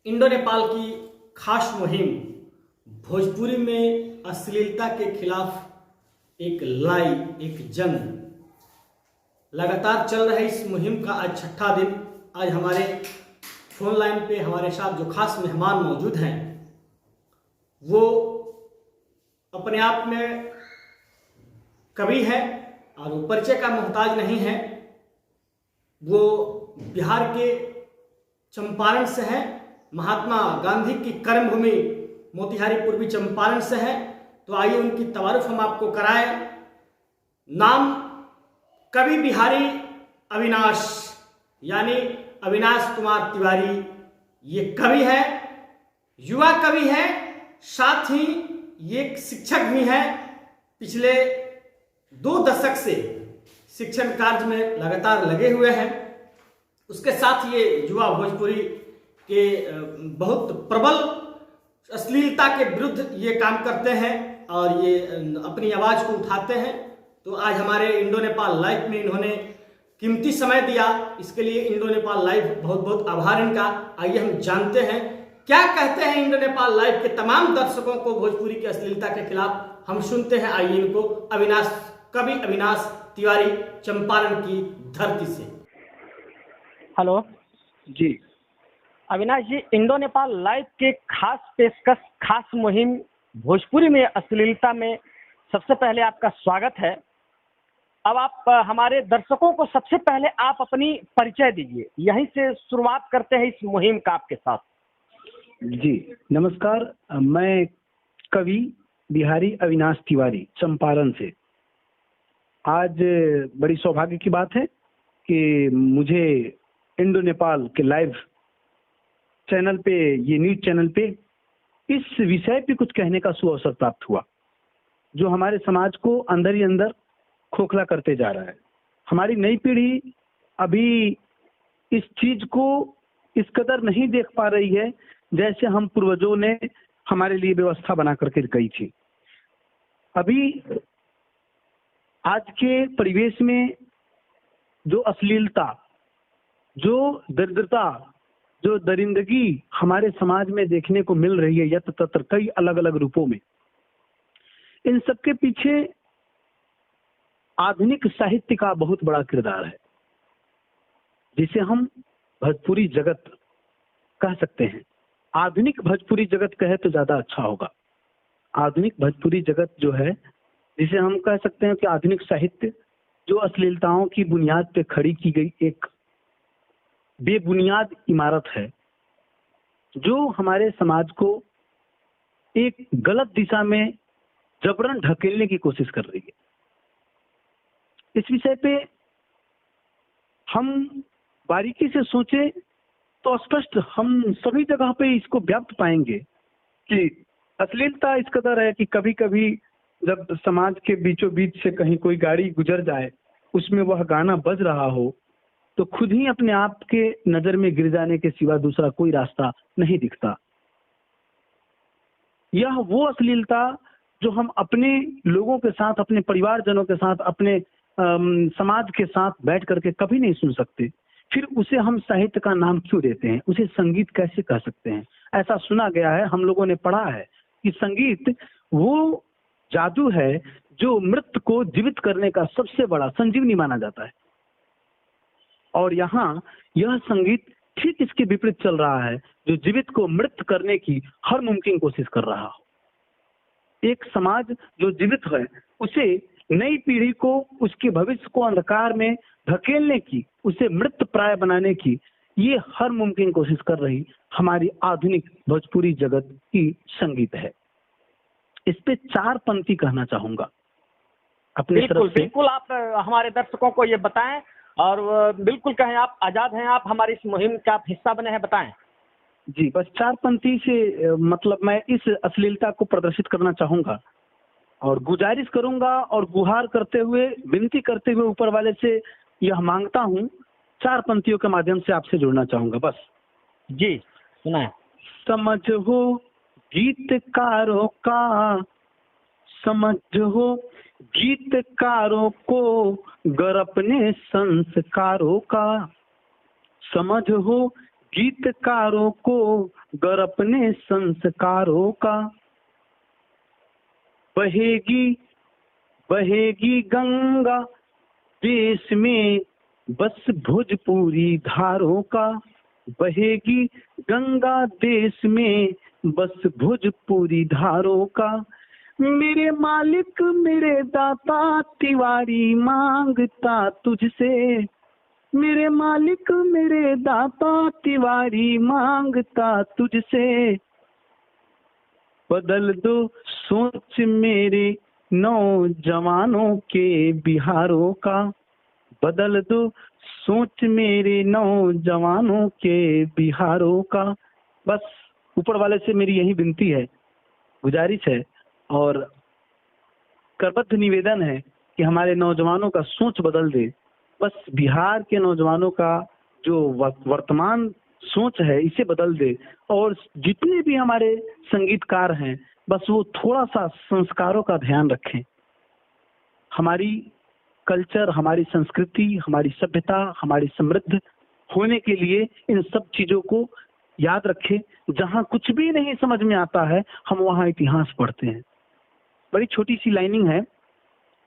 Indo Nepal की खास मुहिम भोजपुरी में अश्लीलता के खिलाफ एक लड़ाई, एक जंग लगातार चल रहे इस मुहिम का आज छठा दिन। आज हमारे फोन लाइन पे हमारे साथ जो खास मेहमान मौजूद हैं वो अपने आप में कवि है और वो परिचय का मोहताज नहीं है। वो बिहार के चंपारण से है, महात्मा गांधी की कर्मभूमि मोतिहारी पूर्वी चंपारण से है। तो आइए उनकी तारुफ हम आपको कराएं। नाम कवि बिहारी अविनाश, यानी अविनाश कुमार तिवारी। ये कवि है, युवा कवि है, साथ ही ये शिक्षक भी है। पिछले 2 दशक से शिक्षण कार्य में लगातार लगे हुए हैं। उसके साथ ये युवा भोजपुरी के बहुत प्रबल अश्लीलता के विरुद्ध ये काम करते हैं और ये अपनी आवाज़ को उठाते हैं। तो आज हमारे इंडो नेपाल लाइव में इन्होंने कीमती समय दिया, इसके लिए इंडो नेपाल लाइव बहुत बहुत आभार इनका। आइए हम जानते हैं क्या कहते हैं इंडो नेपाल लाइव के तमाम दर्शकों को भोजपुरी की अश्लीलता के खिलाफ। हम सुनते हैं, आइए इनको। कवि अविनाश तिवारी, चंपारण की धरती से। हेलो जी अविनाश जी, इंडो नेपाल लाइव के खास पेशकश, खास मुहिम भोजपुरी में अश्लीलता में सबसे पहले आपका स्वागत है। अब आप हमारे दर्शकों को सबसे पहले आप अपनी परिचय दीजिए। यहीं से शुरुआत करते हैं इस मुहिम का आपके साथ। जी नमस्कार, मैं कवि बिहारी अविनाश तिवारी चंपारण से। आज बड़ी सौभाग्य की बात है कि मुझे इंडो नेपाल के लाइव चैनल पे, ये न्यूज चैनल पे इस विषय पे कुछ कहने का सुअवसर प्राप्त हुआ जो हमारे समाज को अंदर ही अंदर खोखला करते जा रहा है। हमारी नई पीढ़ी अभी इस चीज को इस कदर नहीं देख पा रही है जैसे हम पूर्वजों ने हमारे लिए व्यवस्था बना करके गई थी। अभी आज के परिवेश में जो अश्लीलता, जो दरिद्रता, जो दरिंदगी हमारे समाज में देखने को मिल रही है यत्र तत्र कई अलग अलग रूपों में, इन सबके पीछे आधुनिक साहित्य का बहुत बड़ा किरदार है, जिसे हम भोजपुरी जगत कह सकते हैं। आधुनिक भोजपुरी जगत कहे तो ज्यादा अच्छा होगा। आधुनिक भोजपुरी जगत जो है, जिसे हम कह सकते हैं कि आधुनिक साहित्य जो अश्लीलताओं की बुनियाद पे खड़ी की गई एक बेबुनियाद इमारत है, जो हमारे समाज को एक गलत दिशा में जबरन ढकेलने की कोशिश कर रही है। इस विषय पे हम बारीकी से सोचे तो स्पष्ट हम सभी जगह पे इसको व्याप्त पाएंगे कि अश्लीलता इस कदर है कि कभी कभी जब समाज के बीचों बीच से कहीं कोई गाड़ी गुजर जाए, उसमें वह गाना बज रहा हो, तो खुद ही अपने आप के नजर में गिर जाने के सिवा दूसरा कोई रास्ता नहीं दिखता। यह वो अश्लीलता जो हम अपने लोगों के साथ, अपने परिवारजनों के साथ, अपने समाज के साथ बैठ करके कभी नहीं सुन सकते, फिर उसे हम साहित्य का नाम क्यों देते हैं? उसे संगीत कैसे कह सकते हैं? ऐसा सुना गया है, हम लोगों ने पढ़ा है कि संगीत वो जादू है जो मृत को जीवित करने का सबसे बड़ा संजीवनी माना जाता है। और यहाँ यह संगीत ठीक इसके विपरीत चल रहा है, जो जीवित को मृत करने की हर मुमकिन कोशिश कर रहा हो। एक समाज जो जीवित है, उसे नई पीढ़ी को, उसके भविष्य को अंधकार में धकेलने की, उसे मृत प्राय बनाने की ये हर मुमकिन कोशिश कर रही हमारी आधुनिक भोजपुरी जगत की संगीत है। इस पे 4 पंक्ति कहना चाहूंगा अपने तरफ से। बिल्कुल आप हमारे दर्शकों को ये बताएं और बिल्कुल कहें, आप आजाद हैं, आप हमारी इस मुहिम का आप हिस्सा बने हैं, बताएं। जी बस 4 पंक्ति से मतलब मैं इस अश्लीलता को प्रदर्शित करना चाहूंगा और गुजारिश करूंगा और गुहार करते हुए, विनती करते हुए ऊपर वाले से यह मांगता हूं, 4 पंक्तियों के माध्यम से आपसे जुड़ना चाहूंगा बस। जी सुनाएं। समझो गीतकारों का, समझो गीतकारों को गर अपने संस्कारों का, समझो गीतकारों को गर अपने संस्कारों का, बहेगी बहेगी गंगा देश में बस भोजपुरी धारों का, बहेगी गंगा देश में बस भोजपुरी धारों का। मेरे मालिक मेरे दाता तिवारी मांगता तुझसे, मेरे मालिक मेरे दाता तिवारी मांगता तुझसे, बदल दो सोच मेरे नौजवानों के बिहारों का, बदल दो सोच मेरे नौजवानों के बिहारों का। बस ऊपर वाले से मेरी यही विनती है, गुजारिश है और करबद्ध निवेदन है कि हमारे नौजवानों का सोच बदल दे। बस बिहार के नौजवानों का जो वर्तमान सोच है इसे बदल दे, और जितने भी हमारे संगीतकार हैं बस वो थोड़ा सा संस्कारों का ध्यान रखें। हमारी कल्चर, हमारी संस्कृति, हमारी सभ्यता, हमारी समृद्ध होने के लिए इन सब चीजों को याद रखें। जहाँ कुछ भी नहीं समझ में आता है हम वहाँ इतिहास पढ़ते हैं। बड़ी छोटी सी लाइनिंग है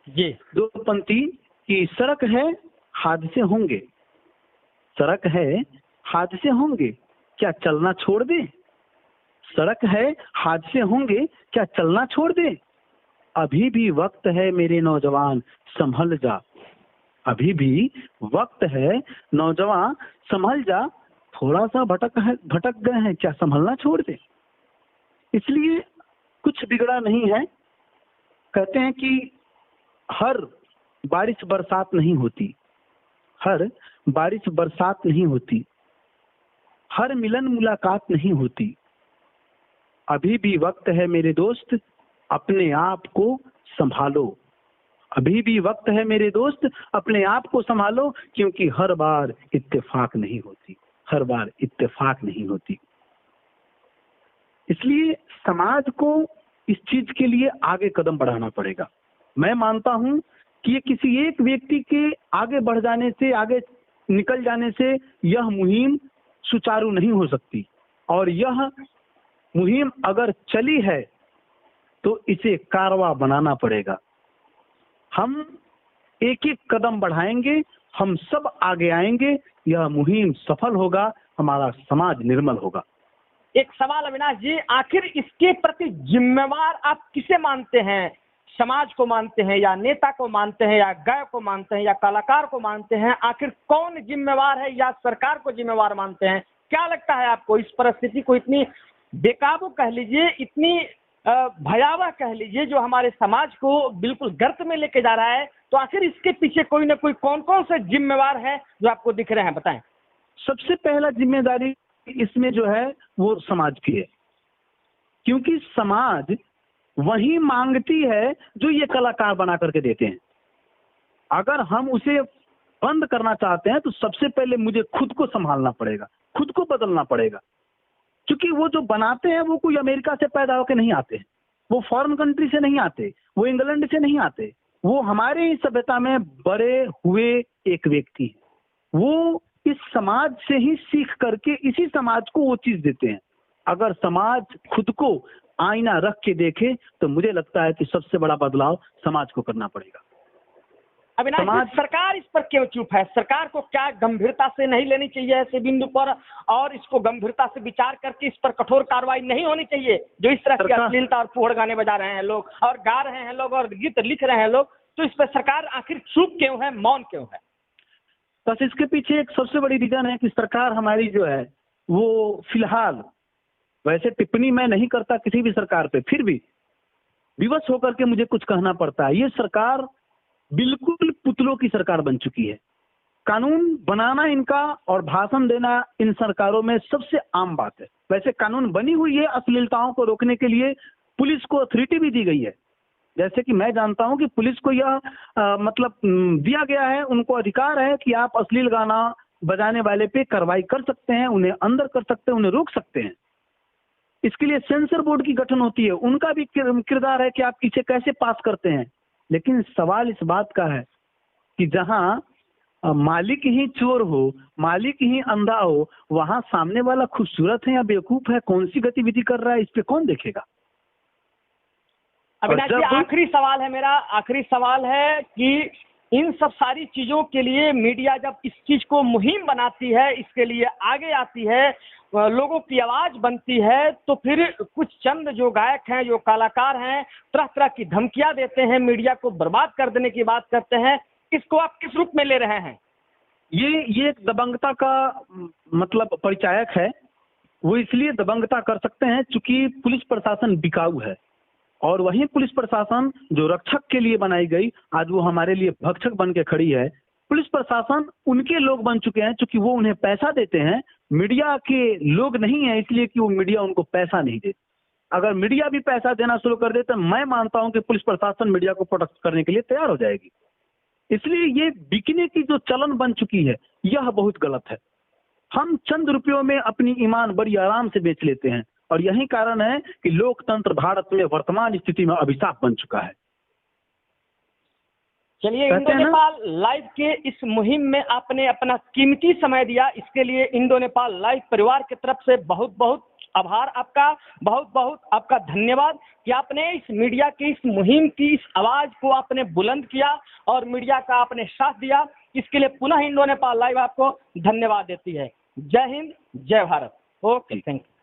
जी, 2 पंक्ति की, सड़क है हादसे होंगे, सड़क है हादसे होंगे क्या चलना छोड़ दे, सड़क है हादसे होंगे क्या चलना छोड़ दे, अभी भी वक्त है मेरे नौजवान संभल जा, अभी भी वक्त है नौजवान संभल जा, थोड़ा सा भटक गए हैं क्या संभलना छोड़ दे। इसलिए कुछ बिगड़ा नहीं है। कहते हैं कि हर बारिश बरसात नहीं होती, हर बारिश बरसात नहीं होती, हर मिलन मुलाकात नहीं होती, अभी भी वक्त है मेरे दोस्त अपने आप को संभालो, अभी भी वक्त है मेरे दोस्त अपने आप को संभालो, क्योंकि हर बार इत्तेफाक नहीं होती, हर बार इत्तेफाक नहीं होती। इसलिए समाज को इस चीज के लिए आगे कदम बढ़ाना पड़ेगा। मैं मानता हूं कि ये किसी एक व्यक्ति के आगे बढ़ जाने से, आगे निकल जाने से यह मुहिम सुचारू नहीं हो सकती, और यह मुहिम अगर चली है तो इसे कारवा बनाना पड़ेगा। हम एक एक कदम बढ़ाएंगे, हम सब आगे आएंगे, यह मुहिम सफल होगा, हमारा समाज निर्मल होगा। एक सवाल अविनाश जी, आखिर इसके प्रति जिम्मेवार आप किसे मानते हैं? समाज को मानते हैं, या नेता को मानते हैं, या गायक को मानते हैं, या कलाकार को मानते हैं? आखिर कौन जिम्मेवार है, या सरकार को जिम्मेवार मानते हैं? क्या लगता है आपको इस परिस्थिति को इतनी बेकाबू कह लीजिए, इतनी भयावह कह लीजिए, जो हमारे समाज को बिल्कुल गर्त में लेके जा रहा है, तो आखिर इसके पीछे कोई ना कोई कौन कौन से जिम्मेवार है जो आपको दिख रहे हैं, बताएं। सबसे पहला जिम्मेदारी इसमें जो है वो समाज की है, क्योंकि समाज वही मांगती है जो ये कलाकार बना करके देते हैं। अगर हम उसे बंद करना चाहते हैं तो सबसे पहले मुझे खुद को संभालना पड़ेगा, खुद को बदलना पड़ेगा, क्योंकि वो जो बनाते हैं वो कोई अमेरिका से पैदा होकर नहीं आते हैं, वो फॉरेन कंट्री से नहीं आते, वो इंग्लैंड से नहीं आते, वो हमारे ही सभ्यता में बड़े हुए एक व्यक्ति है। वो इस समाज से ही सीख करके इसी समाज को वो चीज देते हैं। अगर समाज खुद को आईना रख के देखे तो मुझे लगता है कि सबसे बड़ा बदलाव समाज को करना पड़ेगा। अविनाश, सरकार इस पर क्यों चुप है? सरकार को क्या गंभीरता से नहीं लेनी चाहिए ऐसे बिंदु पर, और इसको गंभीरता से विचार करके इस पर कठोर कार्रवाई नहीं होनी चाहिए? जो इस तरह की अश्लीलता और फुहड़ गाने बजा रहे हैं लोग, और गा रहे हैं लोग, और गीत लिख रहे हैं लोग, तो इस पर सरकार आखिर चुप क्यों है, मौन क्यों है? बस इसके पीछे एक सबसे बड़ी रीजन है कि सरकार हमारी जो है वो फिलहाल, वैसे टिप्पणी मैं नहीं करता किसी भी सरकार पे, फिर भी विवश होकर के मुझे कुछ कहना पड़ता है। ये सरकार बिल्कुल पुतलों की सरकार बन चुकी है। कानून बनाना इनका और भाषण देना इन सरकारों में सबसे आम बात है। वैसे कानून बनी हुई है अश्लीलताओं को रोकने के लिए, पुलिस को अथॉरिटी भी दी गई है। जैसे कि मैं जानता हूं कि पुलिस को यह मतलब दिया गया है, उनको अधिकार है कि आप अश्लील गाना बजाने वाले पे कार्रवाई कर सकते हैं, उन्हें अंदर कर सकते हैं, उन्हें रोक सकते हैं। इसके लिए सेंसर बोर्ड की गठन होती है, उनका भी किरदार है कि आप इसे कैसे पास करते हैं। लेकिन सवाल इस बात का है कि जहां मालिक ही चोर हो, मालिक ही अंधा हो, वहां सामने वाला खूबसूरत है या बेवकूफ है, कौन सी गतिविधि कर रहा है, इस पे कौन देखेगा? अविनाश जी, आखिरी सवाल है मेरा, आखिरी सवाल है कि इन सब सारी चीजों के लिए मीडिया जब इस चीज को मुहिम बनाती है, इसके लिए आगे आती है, लोगों की आवाज बनती है, तो फिर कुछ चंद जो गायक हैं, जो कलाकार हैं, तरह तरह की धमकियां देते हैं, मीडिया को बर्बाद कर देने की बात करते हैं, इसको आप किस रूप में ले रहे हैं? ये एक दबंगता का मतलब परिचायक है। वो इसलिए दबंगता कर सकते हैं क्योंकि पुलिस प्रशासन बिकाऊ है, और वही पुलिस प्रशासन जो रक्षक के लिए बनाई गई, आज वो हमारे लिए भक्षक बन के खड़ी है। पुलिस प्रशासन उनके लोग बन चुके हैं क्योंकि वो उन्हें पैसा देते हैं, मीडिया के लोग नहीं है इसलिए कि वो मीडिया उनको पैसा नहीं देती। अगर मीडिया भी पैसा देना शुरू कर दे तो मैं मानता हूं कि पुलिस प्रशासन मीडिया को प्रोटेक्ट करने के लिए तैयार हो जाएगी। इसलिए ये बिकने की जो चलन बन चुकी है, यह बहुत गलत है। हम चंद रुपयों में अपनी ईमान बड़ी आराम से बेच लेते हैं, और यही कारण है कि लोकतंत्र भारत में वर्तमान स्थिति में अभिशाप बन चुका है। चलिए, इंडो नेपाल लाइव के इस मुहिम में आपने अपना कीमती समय दिया, इसके लिए इंडो नेपाल लाइव परिवार की तरफ से बहुत बहुत आभार आपका, बहुत बहुत आपका धन्यवाद कि आपने इस मीडिया की इस मुहिम की इस आवाज को आपने बुलंद किया और मीडिया का आपने साथ दिया। इसके लिए पुनः इंडो नेपाल लाइव आपको धन्यवाद देती है। जय हिंद, जय भारत। Okay, thank you.